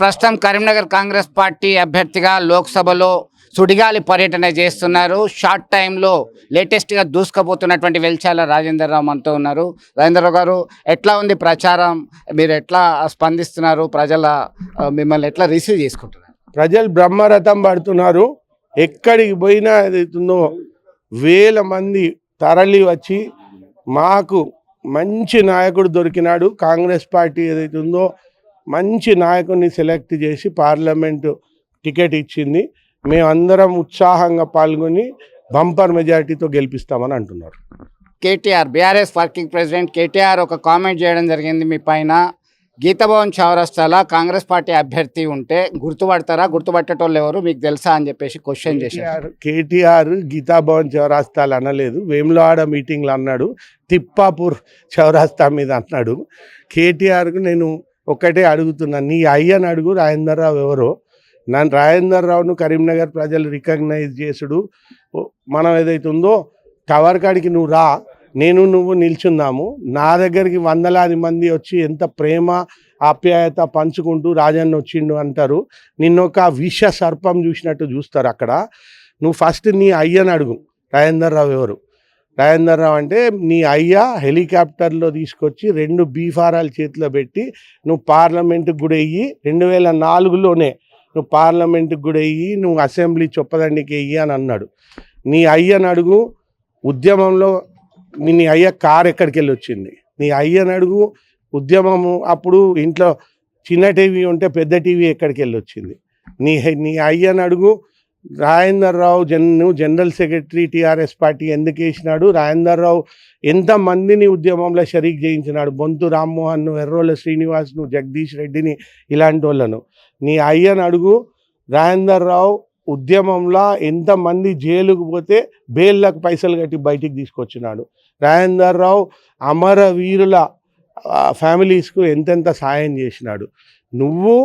ప్రస్తుతం కరీంనగర్ కాంగ్రెస్ పార్టీ అభ్యర్థిగా లోక్సభలో సుడిగాలి పర్యటన చేస్తున్నారు. షార్ట్ టైంలో లేటెస్ట్గా దూసుకుపోతున్నటువంటి వెల్చాల రాజేందర్రావు మనతో ఉన్నారు. రాజేందర్రావు గారు, ఎట్లా ఉంది ప్రచారం? మీరు ఎట్లా స్పందిస్తున్నారు? మిమ్మల్ని ఎట్లా రిసీవ్ చేసుకుంటున్నారు? ప్రజలు బ్రహ్మరథం పడుతున్నారు. ఎక్కడికి పోయినా ఏదైతుందో వేల మంది తరలి వచ్చి మాకు మంచి నాయకుడు దొరికినాడు, కాంగ్రెస్ పార్టీ ఏదైతుందో మంచి నాయకుడిని సెలెక్ట్ చేసి పార్లమెంటు టికెట్ ఇచ్చింది, మేమందరం ఉత్సాహంగా పాల్గొని బంపర్ మెజారిటీతో గెలిపిస్తామని అంటున్నారు. KTR, BRS working president KTR ఒక కామెంట్ చేయడం జరిగింది మీ పైన. గీతాభవన్ చౌరస్తాలో కాంగ్రెస్ పార్టీ అభ్యర్థి ఉంటే గుర్తుపడతారా? గుర్తుపట్టేటోళ్ళు ఎవరు మీకు తెలుసా అని చెప్పేసి క్వశ్చన్ చేశారు. కేటీఆర్ గీతాభవన్ చౌరస్తాలు అనలేదు, వేములవాడ మీటింగ్లో అన్నాడు, తిప్పాపూర్ చౌరస్తా మీద అన్నాడు. కేటీఆర్కు నేను ఒకటే అడుగుతున్నాను, నీ అయ్యని అడుగు రాజేందర్రావు ఎవరో. నన్ను రాజేందర్రావును కరీంనగర్ ప్రజలు రికగ్నైజ్ చేసుడు, మనం ఏదైతే ఉందో టవర్ కాడికి నువ్వు రా, నువ్వు నిల్చుందాము, నా దగ్గరికి వందలాది మంది వచ్చి ఎంత ప్రేమ ఆప్యాయత పంచుకుంటూ రాజన్న వచ్చిండు అంటారు. నిన్నొక విష సర్పం చూసినట్టు చూస్తారు అక్కడ. నువ్వు ఫస్ట్ నీ అయ్యని అడుగు, రాజేందర్రావు ఎవరు. రాజేందర్రావు అంటే నీ అయ్య హెలికాప్టర్లో తీసుకొచ్చి 2 బీఫారాలు చేతిలో పెట్టి నువ్వు పార్లమెంటుకు కూడా వెయ్యి, 2004లోనే నువ్వు పార్లమెంటుకు కూడా వెయ్యి, నువ్వు అసెంబ్లీ చొప్పదండికి వెయ్యి అని అన్నాడు. నీ అయ్యని అడుగు. ఉద్యమంలో నీ అయ్య కారు ఎక్కడికి వెళ్ళి వచ్చింది? నీ అయ్యని అడుగు. ఉద్యమము అప్పుడు ఇంట్లో చిన్న టీవీ ఉంటే పెద్ద టీవీ ఎక్కడికి వెళ్ళి వచ్చింది? నీ అయ్యని అడుగు. Rajender Rao general secretary TRS party ఎందుకు వేసినాడు? రాజేందర్రావు ఎంతమందిని ఉద్యమంలో షరీక్ చేయించినాడు? బొంతు రామ్మోహన్, ఎర్రోల శ్రీనివాస్ను, జగదీష్ రెడ్డిని, ఇలాంటి వాళ్ళను. నీ అయ్యని అడుగు. రాజేందర్రావు ఉద్యమంలో ఎంతమంది జైలుకు పోతే బెయిల్లకు పైసలు కట్టి బయటికి తీసుకొచ్చినాడు? రాజేందర్రావు అమరవీరుల ఫ్యామిలీస్కు ఎంతెంత సాయం చేసినాడు? నువ్వు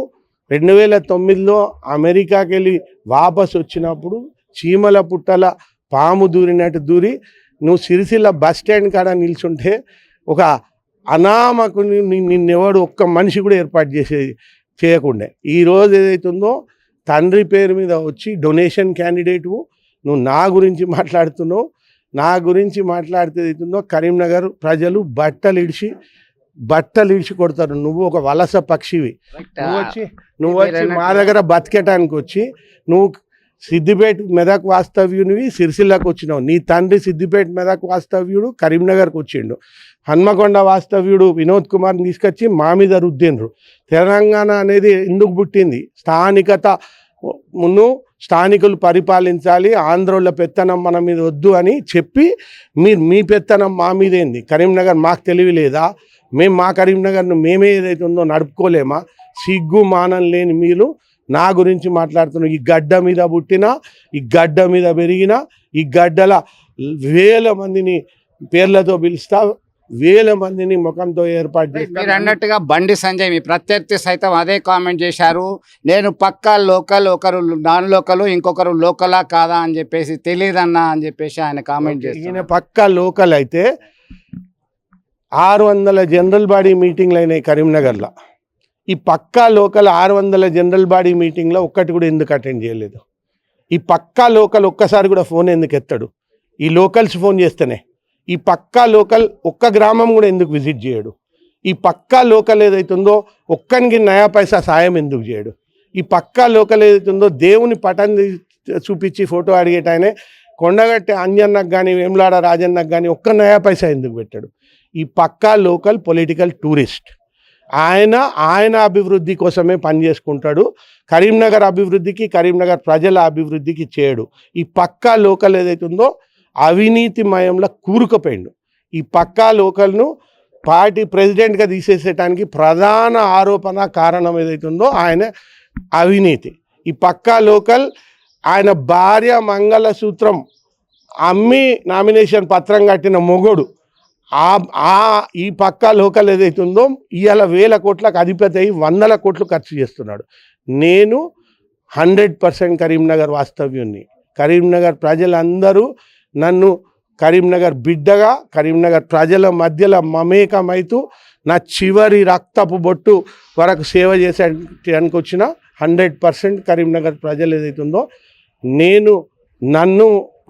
2009లో అమెరికాకి వెళ్ళి వాపసు వచ్చినప్పుడు చీమల పుట్టల పాము దూరినట్టు దూరి నువ్వు సిరిసిల్ల బస్ స్టాండ్ కాడ నిల్చుంటే ఒక అనామకుని నిన్నెవడు ఒక్క మనిషి కూడా ఏర్పాటు చేయకుండా ఈరోజు ఏదైతుందో తండ్రి పేరు మీద వచ్చి డొనేషన్ క్యాండిడేటు నువ్వు నా గురించి మాట్లాడుతున్నావు. నా గురించి మాట్లాడితే ఏదైతుందో కరీంనగర్ ప్రజలు బట్టలు ఇడిచి కొడతారు. నువ్వు ఒక వలస పక్షివి. నువ్వు వచ్చి మా దగ్గర బతికేటానికి వచ్చి నువ్వు సిద్దిపేట మెదక్ వాస్తవ్యునివి సిరిసిల్లకు వచ్చినావు. నీ తండ్రి సిద్దిపేట మెదక్ వాస్తవ్యుడు కరీంనగర్కి వచ్చిండు. హన్మకొండ వాస్తవ్యుడు వినోద్ కుమార్ని తీసుకొచ్చి మా మీద రుద్దిండ్రు. తెలంగాణ అనేది ఎందుకు పుట్టింది? స్థానికులు పరిపాలించాలి, ఆంధ్రోళ్ళ పెత్తనం మన మీద వద్దు అని చెప్పి మీ పెత్తనం మా మీద ఏంది? కరీంనగర్ మాకు తెలివి లేదా? మేము మా కరీంనగర్ను మేమే ఏదైతే ఉందో నడుపుకోలేమా? సిగ్గు మానం లేని మీరు నా గురించి మాట్లాడుతున్నాం. ఈ గడ్డ మీద పుట్టినా, ఈ గడ్డ మీద పెరిగిన, ఈ గడ్డల వేల మందిని పేర్లతో పిలుస్తా, వేల మందిని ముఖంతో ఏర్పాటు చేస్తారు. మీరు అన్నట్టుగా బండి సంజయ్ మీ ప్రత్యర్థి సైతం అదే కామెంట్ చేశారు. నేను పక్కా లోకల్, ఒకరు నాన్ లోకల్, ఇంకొకరు లోకలా కాదా అని చెప్పేసి తెలియదన్నా అని చెప్పేసి ఆయన కామెంట్ చేశారు. ఈయన పక్కా లోకల్ అయితే 600 జనరల్ బాడీ మీటింగ్లు అయినాయి కరీంనగర్లో. ఈ పక్కా లోకల్ 600 జనరల్ బాడీ మీటింగ్లో ఒక్కటి కూడా ఎందుకు అటెండ్ చేయలేదు? ఈ పక్కా లోకల్ ఒక్కసారి కూడా ఫోన్ ఎందుకు ఎత్తాడు? ఈ లోకల్స్ ఫోన్ చేస్తేనే. ఈ పక్కా లోకల్ ఒక్క గ్రామం కూడా ఎందుకు విజిట్ చేయడు? ఈ పక్కా లోకల్ ఏదైతుందో ఒక్కనికి నయా పైసా సాయం ఎందుకు చేయడు? ఈ పక్కా లోకల్ ఏదైతుందో దేవుని పటం చూపించి ఫోటో అడిగేటాయనే కొండగట్టి అంజన్నకు కానీ వేములాడ రాజన్నకు కానీ ఒక్క నయా పైసా ఎందుకు పెట్టాడు? ఈ పక్కా లోకల్ పొలిటికల్ టూరిస్ట్. ఆయన అభివృద్ధి కోసమే పనిచేసుకుంటాడు. కరీంనగర్ అభివృద్ధికి, కరీంనగర్ ప్రజల అభివృద్ధికి చేయడు. ఈ పక్కా లోకల్ ఏదైతుందో అవినీతిమయంలో కూరుకుపోయిండు. ఈ పక్కా లోకల్ను పార్టీ ప్రెసిడెంట్గా తీసేసేటానికి ప్రధాన ఆరోపణ కారణం ఏదైతుందో ఆయన అవినీతి. ఈ పక్కా లోకల్ ఆయన భార్య మంగళసూత్రం అమ్మి నామినేషన్ పత్రం కట్టిన మొగోడు. ఈ పక్కా లోకల్ ఏదైతుందో ఇవాళ 1000 కోట్లకు అధిపతి అయి 100 కోట్లు ఖర్చు చేస్తున్నాడు. నేను 100% కరీంనగర్ వాస్తవ్యుని. కరీంనగర్ ప్రజలందరూ నన్ను కరీంనగర్ బిడ్డగా, కరీంనగర్ ప్రజల మధ్యలో మమేకమైతూ నా చివరి రక్తపు బొట్టు వరకు సేవ చేసేటానికి వచ్చిన 100% కరీంనగర్ ప్రజలు ఏదైతుందో నన్ను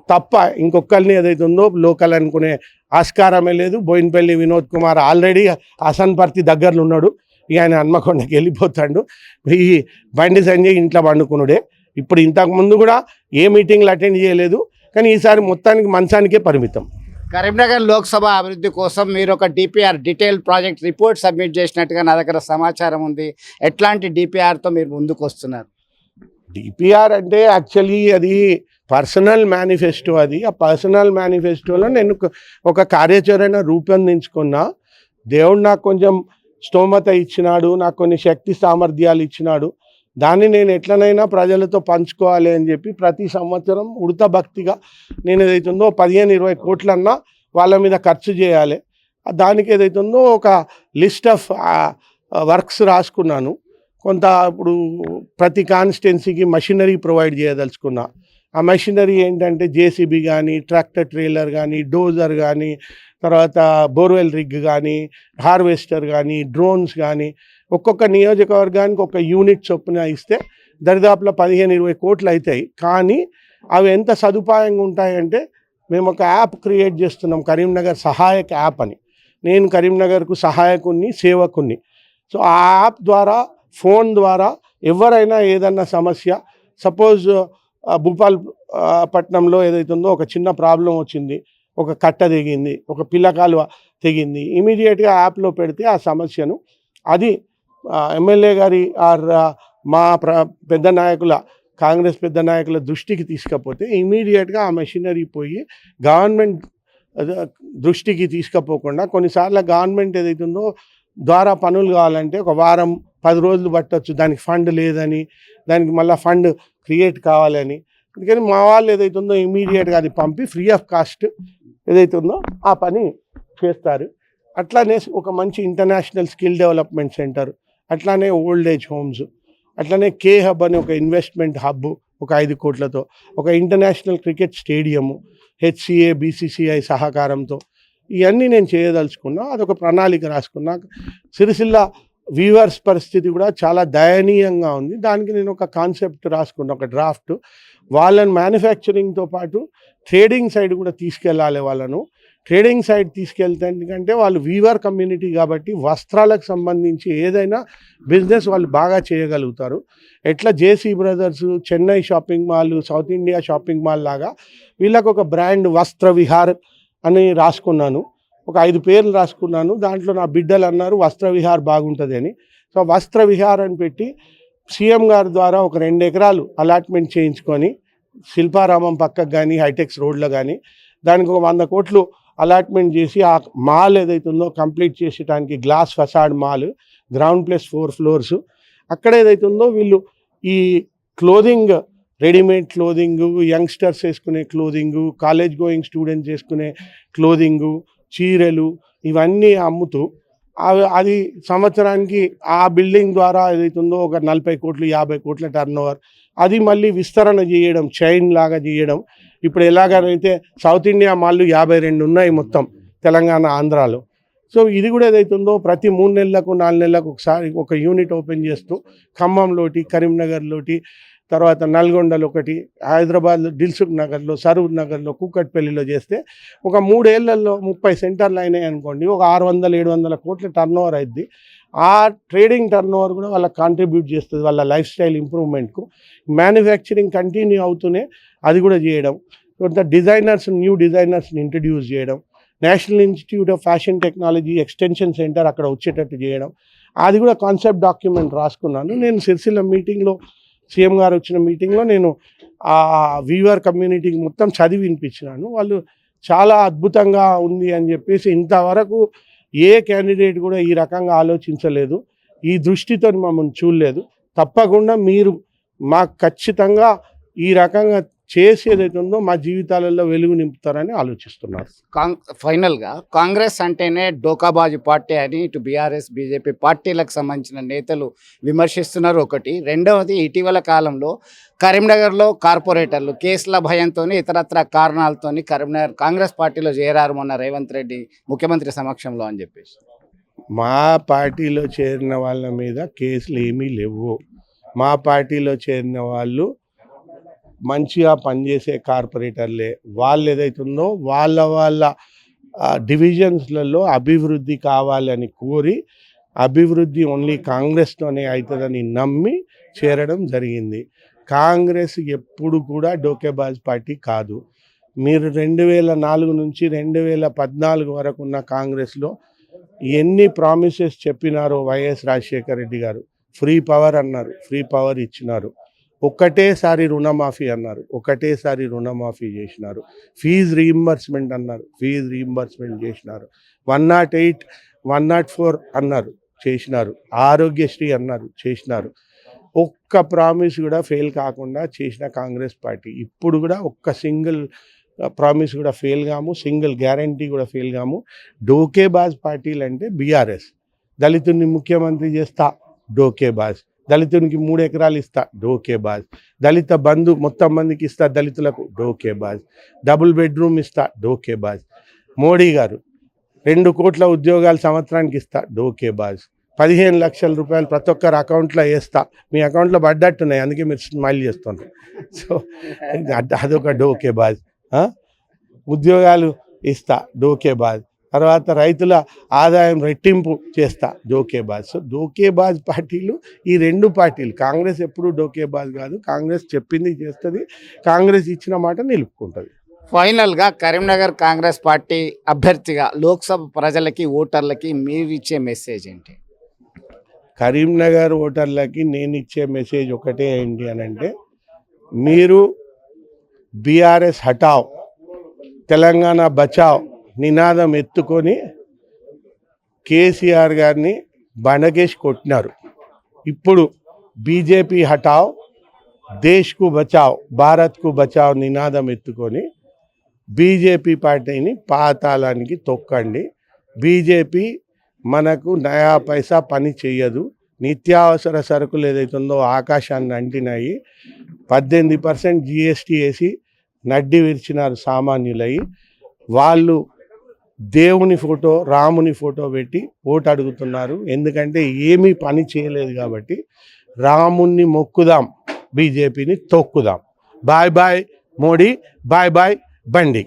తప్ప ఇంకొకరిని ఏదైతుందో లోకల్ అనుకునే ఆస్కారమే లేదు. బోయినపల్లి వినోద్ కుమార్ ఆల్రెడీ హసన్పర్తి దగ్గరలో ఉన్నాడు, ఆయన హన్మకొండకి వెళ్ళిపోతాడు. ఈ బండి సంజయ్ ఇంట్లో పండుకున్నాడే. ఇప్పుడు ఇంతకుముందు కూడా ఏ మీటింగ్లు అటెండ్ చేయలేదు, కానీ ఈసారి మొత్తానికి మంచానికే పరిమితం. కరీంనగర్ లోక్సభ అభివృద్ధి కోసం మీరు ఒక DPR detail project report submit చేసినట్టుగా నా దగ్గర సమాచారం ఉంది. ఎట్లాంటి డిపిఆర్తో మీరు ముందుకు వస్తున్నారు? డిపిఆర్ అంటే యాక్చువల్లీ అది పర్సనల్ మేనిఫెస్టో. అది ఆ పర్సనల్ మేనిఫెస్టోలో నేను ఒక కార్యాచరణ రూపొందించుకున్నా. దేవుడు నాకు కొంచెం స్తోమత ఇచ్చినాడు, నాకు కొన్ని శక్తి సామర్థ్యాలు ఇచ్చినాడు. దాన్ని నేను ఎట్లనైనా ప్రజలతో పంచుకోవాలి అని చెప్పి ప్రతి సంవత్సరం ఉడత భక్తిగా నేను ఏదైతుందో 15-20 కోట్లన్నా వాళ్ళ మీద ఖర్చు చేయాలి. దానికి ఏదైతుందో ఒక లిస్ట్ ఆఫ్ వర్క్స్ రాసుకున్నాను. కొంత ఇప్పుడు ప్రతి కాన్స్టిట్యున్సీకి మషినరీ ప్రొవైడ్ చేయదలుచుకున్నా. ఆ మషినరీ ఏంటంటే జేసీబీ కానీ, ట్రాక్టర్ ట్రైలర్ కానీ, డోజర్ కానీ, తర్వాత బోర్వెల్ రిగ్ కానీ, హార్వెస్టర్ కానీ, డ్రోన్స్ కానీ, ఒక్కొక్క నియోజకవర్గానికి ఒక యూనిట్ చొప్పున ఇస్తే దరిదాపులో 15-20 కోట్లు అవుతాయి. కానీ అవి ఎంత సదుపాయంగా ఉంటాయంటే మేము ఒక యాప్ క్రియేట్ చేస్తున్నాం, కరీంనగర్ సహాయక యాప్ అని. నేను కరీంనగర్కు సహాయకుని, సేవకుని. సో ఆ యాప్ ద్వారా, ఫోన్ ద్వారా ఎవరైనా ఏదన్నా సమస్య, సపోజ్ భూపాల్ పట్నంలో ఏదైతుందో ఒక చిన్న ప్రాబ్లం వచ్చింది, ఒక కట్ట తెగింది, ఒక పిల్లకాలువ తెగింది, ఇమీడియట్గా యాప్లో పెడితే ఆ సమస్యను అది ఎమ్మెల్యే గారి ఆర్ మా పెద్ద నాయకుల, కాంగ్రెస్ పెద్ద నాయకుల దృష్టికి తీసుకపోతే ఇమీడియట్గా ఆ మెషినరీ పోయి గవర్నమెంట్ దృష్టికి తీసుకపోకుండా, కొన్నిసార్లు గవర్నమెంట్ ఏదైతుందో ద్వారా పనులు కావాలంటే ఒక వారం 10 రోజులు పట్టవచ్చు, దానికి ఫండ్ లేదని, దానికి మళ్ళీ ఫండ్ క్రియేట్ కావాలని. అందుకని మా వాళ్ళు ఏదైతుందో ఇమీడియట్గా అది పంపి ఫ్రీ ఆఫ్ కాస్ట్ ఏదైతుందో ఆ పని చేస్తారు. అట్లానే ఒక మంచి ఇంటర్నేషనల్ స్కిల్ డెవలప్మెంట్ సెంటర్, అట్లానే ఓల్డ్ ఏజ్ హోమ్స్, అట్లానే కే హబ్ అని ఒక ఇన్వెస్ట్మెంట్ హబ్ ఒక 5 కోట్లతో, ఒక international cricket stadium HCA BCCI సహకారంతో ఇవన్నీ నేను చేయదలుచుకున్నా. అదొక ప్రణాళిక రాసుకున్నా. సిరిసిల్ల వీవర్స్ పరిస్థితి కూడా చాలా దయనీయంగా ఉంది. దానికి నేను ఒక కాన్సెప్ట్ రాసుకున్నా, ఒక డ్రాఫ్ట్. వాళ్ళని మ్యానుఫ్యాక్చరింగ్తో పాటు ట్రేడింగ్ సైడ్ కూడా తీసుకెళ్ళాలి. వాళ్ళను ట్రేడింగ్ సైడ్ తీసుకెళ్తే ఎందుకంటే వాళ్ళు వీవర్ కమ్యూనిటీ కాబట్టి వస్త్రాలకు సంబంధించి ఏదైనా బిజినెస్ వాళ్ళు బాగా చేయగలుగుతారు. ఎట్లా JC brothers, Chennai shopping mall, south India shopping mall లాగా వీళ్ళకు ఒక బ్రాండ్ వస్త్ర విహార్ అని రాసుకున్నాను. ఒక 5 పేర్లు రాసుకున్నాను. దాంట్లో నా బిడ్డలు అన్నారు వస్త్ర విహార్ బాగుంటుంది అని. సో వస్త్ర విహార్ అని పెట్టి సీఎం గారి ద్వారా ఒక 2 ఎకరాలు అలాట్మెంట్ చేయించుకొని శిల్పారామం పక్కకు కానీ, హైటెక్స్ రోడ్లో కానీ దానికి ఒక 100 కోట్లు అలాట్మెంట్ చేసి ఆ మాల్ ఏదైతుందో కంప్లీట్ చేసేటానికి glass facade mall, ground plus 4 floors. అక్కడ ఏదైతుందో వీళ్ళు ఈ క్లోదింగ్, రెడీమేడ్ క్లోదింగు, యంగ్స్టర్స్ వేసుకునే క్లోదింగు, కాలేజ్ గోయింగ్ స్టూడెంట్స్ వేసుకునే క్లోదింగు, చీరలు ఇవన్నీ అమ్ముతూ అది సంవత్సరానికి ఆ బిల్డింగ్ ద్వారా ఏదైతుందో ఒక 40 కోట్లు 50 కోట్ల టర్నోవర్. అది మళ్ళీ విస్తరణ చేయడం, చైన్ లాగా చేయడం. ఇప్పుడు ఎలాగైతే సౌత్ ఇండియా మాళ్ళు 52 ఉన్నాయి మొత్తం తెలంగాణ, ఆంధ్రాలో. సో ఇది కూడా ఏదైతుందో ప్రతి 3 నెలలకు 4 నెలలకు ఒకసారి ఒక యూనిట్ ఓపెన్ చేస్తూ ఖమ్మంలోటి, కరీంనగర్లోటి, తర్వాత నల్గొండలో ఒకటి, హైదరాబాద్ దిల్సుఖ్ నగర్లో, సరూర్ నగర్లో, కూకట్పల్లిలో చేస్తే ఒక 3 ఏళ్లలో 30 సెంటర్లు అయినాయి అనుకోండి, ఒక 600-700 కోట్ల టర్నోవర్ అయింది. ఆ ట్రేడింగ్ టర్నోవర్ కూడా వాళ్ళకి కాంట్రిబ్యూట్ చేస్తుంది వాళ్ళ లైఫ్ స్టైల్ ఇంప్రూవ్మెంట్కు. మ్యానుఫ్యాక్చరింగ్ కంటిన్యూ అవుతూనే అది కూడా చేయడం. కొంత డిజైనర్స్, న్యూ డిజైనర్స్ని ఇంట్రడ్యూస్ చేయడం, national institute of fashion technology extension centre అక్కడ వచ్చేటట్టు చేయడం. అది కూడా కాన్సెప్ట్ డాక్యుమెంట్ రాసుకున్నాను. నేను సిరిసిల్ల మీటింగ్లో, సీఎం గారు వచ్చిన మీటింగ్లో నేను ఆ వీవర్ కమ్యూనిటీకి మొత్తం చదివి వినిపించినాను. వాళ్ళు చాలా అద్భుతంగా ఉంది అని చెప్పేసి ఇంతవరకు ఏ క్యాండిడేట్ కూడా ఈ రకంగా ఆలోచించలేదు, ఈ దృష్టితో మమ్మల్ని చూడలేదు. తప్పకుండా మీరు మాకు ఖచ్చితంగా ఈ రకంగా చేసి ఏదైతే ఉందో మా జీవితాలలో వెలుగు నింపుతారని ఆలోచిస్తున్నారు. ఫైనల్గా కాంగ్రెస్ అంటేనే డోకాబాజు పార్టీ అని ఇటు బీఆర్ఎస్, బీజేపీ పార్టీలకు సంబంధించిన నేతలు విమర్శిస్తున్నారు. ఒకటి. రెండవది, ఇటీవల కాలంలో కరీంనగర్లో కార్పొరేటర్లు కేసుల భయంతో, ఇతరత్ర కారణాలతో కరీంనగర్ కాంగ్రెస్ పార్టీలో చేరారు మొన్న రేవంత్ రెడ్డి ముఖ్యమంత్రి సమక్షంలో అని చెప్పేసి. మా పార్టీలో చేరిన వాళ్ళ మీద కేసులు ఏమీ లేవు. మా పార్టీలో చేరిన వాళ్ళు మంచిగా పనిచేసే కార్పొరేటర్లే. వాళ్ళు ఏదైతుందో వాళ్ళ డివిజన్స్లలో అభివృద్ధి కావాలని కోరి, అభివృద్ధి ఓన్లీ కాంగ్రెస్తోనే అవుతుందని నమ్మి చేరడం జరిగింది. కాంగ్రెస్ ఎప్పుడు కూడా డోకేబాజ్ పార్టీ కాదు. మీరు 2004 నుంచి 2014 వరకు ఉన్న కాంగ్రెస్లో ఎన్ని ప్రామిసెస్ చెప్పినారో వైఎస్ రాజశేఖర రెడ్డి గారు. ఫ్రీ పవర్ అన్నారు, ఫ్రీ పవర్ ఇచ్చినారు. ఒకటేసారి రుణమాఫీ అన్నారు, ఒకటేసారి రుణమాఫీ చేసినారు. ఫీజు రీయింబర్స్మెంట్ అన్నారు, ఫీజు రీయింబర్స్మెంట్ చేసినారు. 108, 104 అన్నారు, చేసినారు. ఆరోగ్యశ్రీ అన్నారు, చేసినారు. ఒక్క ప్రామిస్ కూడా ఫెయిల్ కాకుండా చేసిన కాంగ్రెస్ పార్టీ. ఇప్పుడు కూడా ఒక్క సింగిల్ ప్రామిస్ కూడా ఫెయిల్ కాము, సింగిల్ గ్యారంటీ కూడా ఫెయిల్ కాము. డోకేబాజ్ పార్టీలు అంటే బీఆర్ఎస్. దళితుడిని ముఖ్యమంత్రి చేస్తా, డోకేబాజ్. దళితునికి 3 ఎకరాలు ఇస్తా, డోకేబాజ్. దళిత బంధు మొత్తం మందికి ఇస్తా, దళితులకు, డోకేబాజ్. డబుల్ బెడ్రూమ్ ఇస్తా, డోకేబాజ్. మోడీ గారు 2 కోట్ల ఉద్యోగాలు సంవత్సరానికి ఇస్తా, డోకేబాజ్. 15 లక్షల రూపాయలు ప్రతి ఒక్కరు అకౌంట్లో వేస్తా. మీ అకౌంట్లో పడ్డట్టున్నాయి, అందుకే మీరు స్మైల్ చేస్తున్నారు. సో అదొక డోకేబాజ్. ఉద్యోగాలు ఇస్తా, డోకేబాజ్. తర్వాత రైతుల ఆదాయం రెట్టింపు చేస్తా, డోకేబాజ్. సో డోకేబాజ్ పార్టీలు ఈ 2 పార్టీలు. కాంగ్రెస్ ఎప్పుడు డోకేబాజ్ కాదు. కాంగ్రెస్ చెప్పింది చేస్తుంది, కాంగ్రెస్ ఇచ్చిన మాట నిలుపుకుంటుంది. ఫైనల్గా కరీంనగర్ కాంగ్రెస్ పార్టీ అభ్యర్థిగా లోక్సభ ప్రజలకి, ఓటర్లకి మీరు ఇచ్చే మెసేజ్ ఏంటి? కరీంనగర్ ఓటర్లకి నేను ఇచ్చే మెసేజ్ ఒకటే ఏంటి అని అంటే, మీరు బీఆర్ఎస్ హటావ్, తెలంగాణ బచావ్ నినాదం ఎత్తుకొని కేసీఆర్ గారిని బండకేసి కొట్టినారు. ఇప్పుడు బీజేపీ హటావ్, దేశ్కు బచావ్, భారత్కు బచావ్ నినాదం ఎత్తుకొని బీజేపీ పార్టీని పాతాళానికి తొక్కండి. బీజేపీ మనకు నయా పైసా పని చేయదు. నిత్యావసర సరుకులు ఏదైతుందో ఆకాశాన్ని అంటినాయి. 18% GST వేసి నడ్డి విరిచినారు సామాన్యులై. వాళ్ళు దేవుని ఫోటో, రాముని ఫోటో పెట్టి ఓటు అడుగుతున్నారు. ఎందుకంటే ఏమీ పని చేయలేదు కాబట్టి. రాముణ్ణి మొక్కుదాం, బీజేపీని తొక్కుదాం. Bye bye Modi, bye bye బండి.